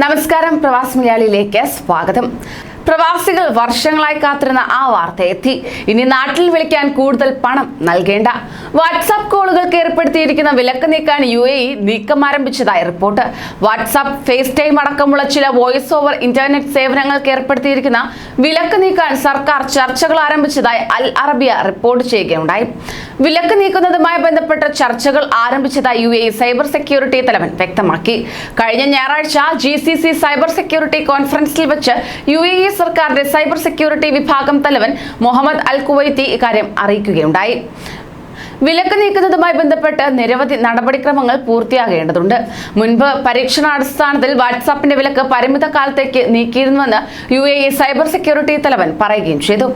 നമസ്കാരം, പ്രവാസി മലയാളിയിലേക്ക് സ്വാഗതം. പ്രവാസികൾ വർഷങ്ങളായി കാത്തിരുന്ന ആ വാർത്ത എത്തി. ഇനി നാട്ടിൽ വിളിക്കാൻ കൂടുതൽ പണം നൽകേണ്ട. വാട്സാപ്പ് കോളുകൾക്ക് ഏർപ്പെടുത്തിയിരിക്കുന്ന വിലക്ക് നീക്കാൻ UAE നീക്കം ആരംഭിച്ചതായി റിപ്പോർട്ട്. വാട്സാപ്പ്, ഫേസ് ടൈം അടക്കമുള്ള ചില വോയിസ് ഓവർ ഇന്റർനെറ്റ് സേവനങ്ങൾക്ക് ഏർപ്പെടുത്തിയിരിക്കുന്ന വിലക്ക് നീക്കാൻ സർക്കാർ ചർച്ചകൾ ആരംഭിച്ചതായി അൽ അറബിയ റിപ്പോർട്ട് ചെയ്യുകയുണ്ടായി. വിലക്ക് നീക്കുന്നതുമായി ബന്ധപ്പെട്ട ചർച്ചകൾ ആരംഭിച്ചതായി UAE സൈബർ സെക്യൂരിറ്റി തലവൻ വ്യക്തമാക്കി. കഴിഞ്ഞ ഞായറാഴ്ച GCC സൈബർ സെക്യൂരിറ്റി കോൺഫറൻസിൽ വെച്ച് UAE സർക്കാരിന്റെ സൈബർ സെക്യൂരിറ്റി വിഭാഗം തലവൻ മുഹമ്മദ് അൽ കുവൈത്തി ഇക്കാര്യം അറിയിക്കുകയുണ്ടായി. വിലക്ക് നീക്കുന്നതുമായി ബന്ധപ്പെട്ട് നിരവധി നടപടിക്രമങ്ങൾ പൂർത്തിയാകേണ്ടതുണ്ട്. മുൻപ് പരീക്ഷണാടിസ്ഥാനത്തിൽ വാട്സാപ്പിന്റെ വിലക്ക് പരിമിത കാലത്തേക്ക് നീക്കിയിരുന്നുവെന്ന് UAE സൈബർ സെക്യൂരിറ്റി തലവൻ പറയുകയും ചെയ്തു.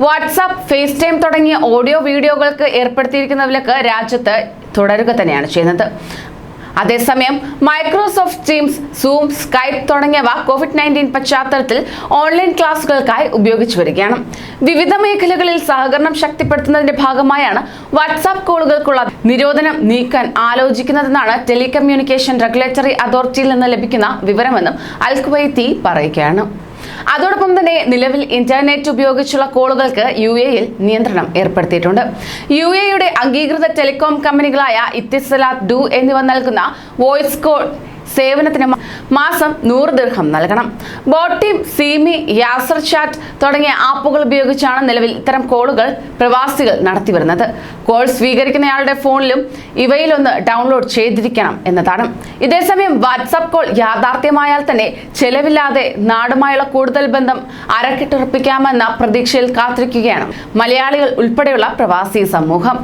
വാട്സാപ്പ്, ഫേസ് ടൈം തുടങ്ങിയ ഓഡിയോ വീഡിയോകൾക്ക് ഏർപ്പെടുത്തിയിരിക്കുന്ന വിലക്ക് രാജ്യത്ത് തുടരുക തന്നെയാണ് ചെയ്യുന്നത്. അതേസമയം മൈക്രോസോഫ്റ്റ് ടീംസ്, സൂം, സ്കൈപ്പ് തുടങ്ങിയവ COVID-19 പശ്ചാത്തലത്തിൽ ഓൺലൈൻ ക്ലാസുകൾക്കായി ഉപയോഗിച്ചു വരികയാണ്. വിവിധ മേഖലകളിൽ സഹകരണം ശക്തിപ്പെടുത്തുന്നതിന്റെ ഭാഗമായാണ് വാട്സാപ്പ് കോളുകൾക്കുള്ള നിരോധനം നീക്കാൻ ആലോചിക്കുന്നതെന്നാണ് ടെലികമ്മ്യൂണിക്കേഷൻ റെഗുലേറ്ററി അതോറിറ്റിയിൽ നിന്ന് ലഭിക്കുന്ന വിവരമെന്നും അൽ കുവൈത്തി പറയുകയാണ്. അതോടൊപ്പം തന്നെ നിലവിൽ ഇന്റർനെറ്റ് ഉപയോഗിച്ചുള്ള കോളുകൾക്ക് UAE നിയന്ത്രണം ഏർപ്പെടുത്തിയിട്ടുണ്ട്. UAE അംഗീകൃത ടെലികോം കമ്പനികളായ ഇത്തിസലാത്ത്, ഡു എന്നിവ നൽകുന്ന വോയിസ് കോൾ സേവനത്തിന് മാസം 100 ദിർഹം നൽകണം. ബോട്ടീം, സീമി, യാസർ ചാറ്റ് തുടങ്ങിയ ആപ്പുകൾ ഉപയോഗിച്ചാണ് നിലവിൽ ഇത്തരം കോളുകൾ പ്രവാസികൾ നടത്തിവരുന്നത്. കോൾ സ്വീകരിക്കുന്നയാളുടെ ഫോണിലും ഇവയിലൊന്ന് ഡൗൺലോഡ് ചെയ്തിരിക്കണം എന്നതാണ്. ഇതേസമയം വാട്സാപ്പ് കോൾ യാഥാർത്ഥ്യമായാൽ തന്നെ ചെലവില്ലാതെ നാടുമായുള്ള കൂടുതൽ ബന്ധം അരക്കിട്ടുറപ്പിക്കാമെന്ന പ്രതീക്ഷയിൽ കാത്തിരിക്കുകയാണ് മലയാളികൾ ഉൾപ്പെടെയുള്ള പ്രവാസി സമൂഹം.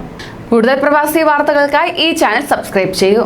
കൂടുതൽ പ്രവാസി വാർത്തകൾക്കായി ഈ ചാനൽ സബ്സ്ക്രൈബ് ചെയ്യൂ.